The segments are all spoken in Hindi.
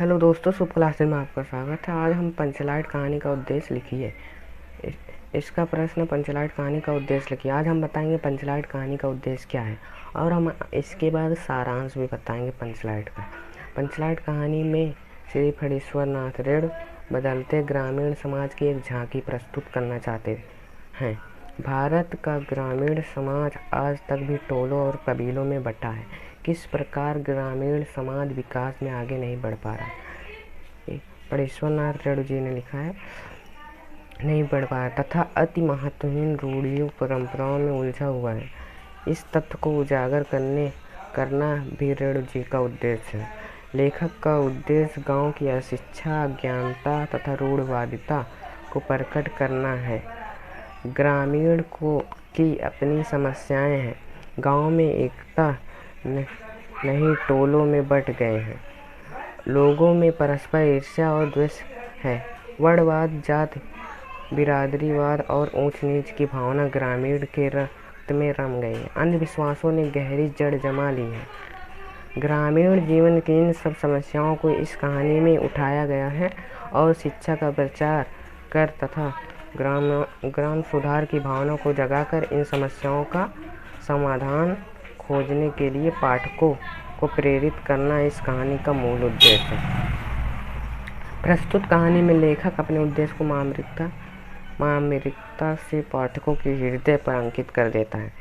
हेलो दोस्तों, शुभ क्लासेस में आपका स्वागत है। आज हम पंचलाइट कहानी का उद्देश्य लिखिए। इसका प्रश्न, पंचलाइट कहानी का उद्देश्य लिखिए। आज हम बताएंगे पंचलाइट कहानी का उद्देश्य क्या है और हम इसके बाद सारांश भी बताएंगे पंचलाइट का। पंचलाइट कहानी में श्री फणीश्वर नाथ रेणु बदलते ग्रामीण समाज की एक झांकी प्रस्तुत करना चाहते हैं। भारत का ग्रामीण समाज आज तक भी टोलों और कबीलों में बंटा है। किस प्रकार ग्रामीण समाज विकास में आगे नहीं बढ़ पा रहा है, फणीश्वर नाथ रेणु जी ने लिखा है, नहीं बढ़ पा रहा तथा अति महत्वहीन रूढ़ियों परंपराओं में उलझा हुआ है। इस तथ्य को उजागर करना भी रेणु जी का उद्देश्य है। लेखक का उद्देश्य गांव की अशिक्षा, अज्ञानता तथा रूढ़वादिता को प्रकट करना है। ग्रामीण की अपनी समस्याएं हैं। गांव में एकता नहीं, टोलों में बंट गए हैं। लोगों में परस्पर ईर्ष्या और द्वेष है। वर्णवाद, जात बिरादरीवाद और ऊंच नीच की भावना ग्रामीण के रक्त में रम गई है। अंधविश्वासों ने गहरी जड़ जमा ली है। ग्रामीण जीवन की इन सब समस्याओं को इस कहानी में उठाया गया है और शिक्षा का प्रचार कर तथा ग्राम सुधार की भावना को जगाकर इन समस्याओं का समाधान खोजने के लिए पाठकों को प्रेरित करना इस कहानी का मूल उद्देश्य है। प्रस्तुत कहानी में लेखक अपने उद्देश्य को मार्मिकता से पाठकों के हृदय पर अंकित कर देता है।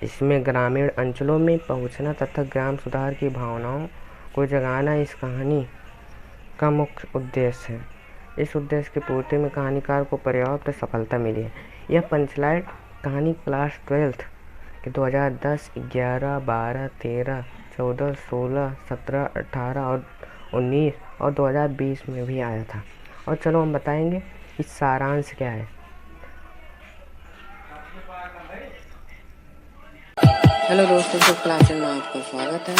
इसमें ग्रामीण अंचलों में पहुंचना तथा ग्राम सुधार की भावनाओं को जगाना इस कहानी का मुख्य उद्देश्य है। इस उद्देश्य की पूर्ति में कहानीकार को पर्याप्त सफलता मिली है। यह पंचलाइट कहानी क्लास 12 के 2010, 11, 12, 13, 14, 16, 17, 18 और 19 और 2020 में भी आया था। और चलो हम बताएंगे कि सारांश क्या है। हेलो दोस्तों, शुभ क्लासेस में आपका स्वागत है।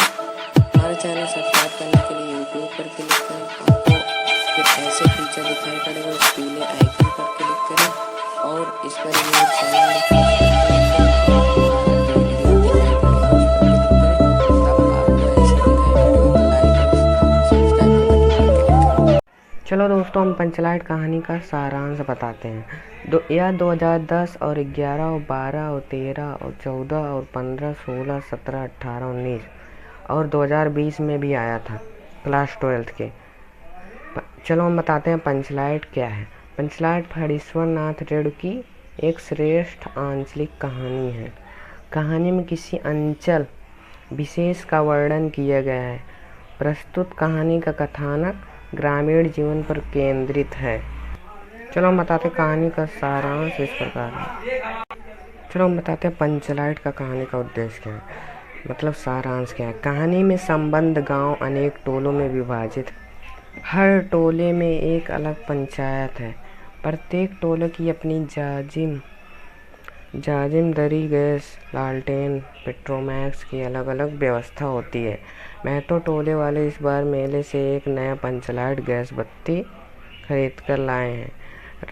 हमारे चैनल सब्सक्राइब करने के लिए यूट्यूब पर क्लिक करें। आपको फिर ऐसे फीचर दिखाई पड़ेगा, उस पीले आइकन पर क्लिक करें और इस पर चलो दोस्तों, हम पंचलाइट कहानी का सारांश बताते हैं। यह 2010 और 11 और 12 और 13 और 14 और 15, 16, 17, 18, 19 और 2020 में भी आया था क्लास 12 के। चलो हम बताते हैं पंचलाइट क्या है। पंचलाइट फणीश्वर नाथ रेणु की एक श्रेष्ठ आंचलिक कहानी है। कहानी में किसी अंचल विशेष का वर्णन किया गया है। प्रस्तुत कहानी का कथानक ग्रामीण जीवन पर केंद्रित है। चलो हम बताते हैं कहानी का सारांश इस प्रकार है। चलो हम बताते हैं पंचलाइट का कहानी का उद्देश्य क्या है, मतलब सारांश क्या है। कहानी में संबंध गांव अनेक टोलों में विभाजित है। हर टोले में एक अलग पंचायत है। प्रत्येक टोले की अपनी जाजिमदारी, गैस, लालटेन, पेट्रोमैक्स की अलग अलग व्यवस्था होती है। महतो टोले वाले इस बार मेले से एक नया पंचलाइट गैस बत्ती खरीद कर लाए हैं।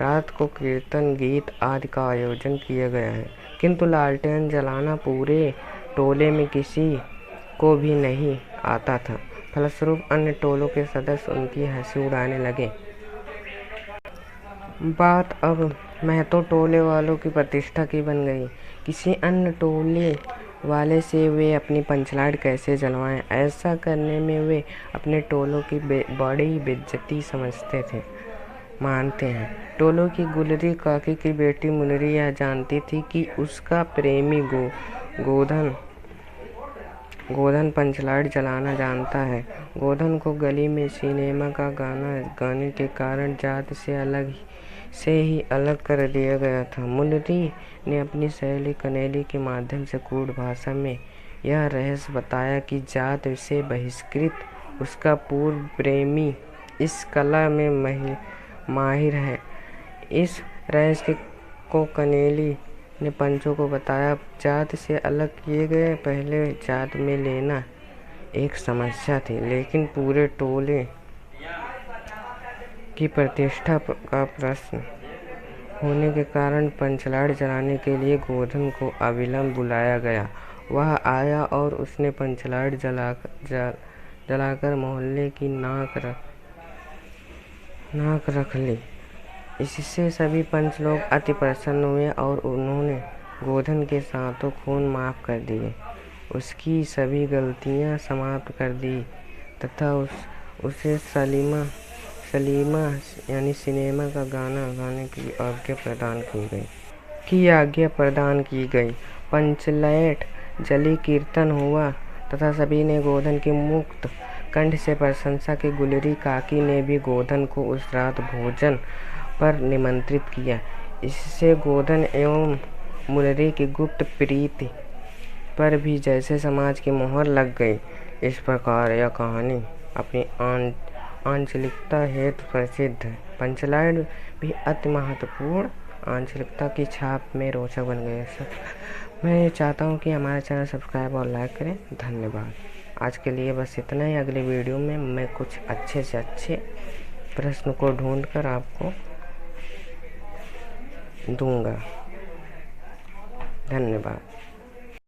रात को कीर्तन, गीत आदि का आयोजन किया गया है, किंतु लालटेन जलाना पूरे टोले में किसी को भी नहीं आता था। फलस्वरूप अन्य टोलों के सदस्य उनकी हंसी उड़ाने लगे। बात अब महतो टोले वालों की प्रतिष्ठा की बन गई। किसी अन्य टोले वाले से वे अपनी पंचलाइट कैसे जलवाएं, ऐसा करने में वे अपने टोलों की बड़ी बेइज्जती मानते हैं। टोलों की गुलरी काकी की बेटी मुनरी यह जानती थी कि उसका प्रेमी गोधन पंचलाइट जलाना जानता है। गोधन को गली में सिनेमा का गाना गाने के कारण जात से ही अलग कर दिया गया था। मुनरी ने अपनी सहेली कनेली के माध्यम से कूट भाषा में यह रहस्य बताया कि जात से बहिष्कृत उसका पूर्व प्रेमी इस कला में माहिर है। इस रहस्य को कनेली ने पंचों को बताया। जात से अलग किए गए पहले जात में लेना एक समस्या थी, लेकिन पूरे टोले की प्रतिष्ठा का प्रश्न होने के कारण पंचलाइट जलाने के लिए गोधन को अविलंब बुलाया गया। वह आया और उसने पंचलाइट जलाकर मोहल्ले की नाक नाक रख ली। इससे सभी पंच लोग अति प्रसन्न हुए और उन्होंने गोधन के सातों खून माफ कर दिए, उसकी सभी गलतियां समाप्त कर दी तथा उसे सलीमा यानी सिनेमा का गाना गाने की आज्ञा प्रदान की गई। पंचलैट जली कीर्तन हुआ तथा सभी ने गोधन की मुक्त कंठ से प्रशंसा की। गुलरी काकी ने भी गोधन को उस रात भोजन पर निमंत्रित किया। इससे गोधन एवं मुररी की गुप्त प्रीति पर भी जैसे समाज की मोहर लग गई। इस प्रकार यह कहानी अपनी आंचलिकता हेतु प्रसिद्ध है। पंचलाइट भी अति महत्वपूर्ण आंचलिकता की छाप में रोचक बन गए। मैं चाहता हूँ कि हमारा चैनल सब्सक्राइब और लाइक करें। धन्यवाद। आज के लिए बस इतना ही। अगले वीडियो में मैं कुछ अच्छे से अच्छे प्रश्न को ढूंढकर आपको दूंगा। धन्यवाद।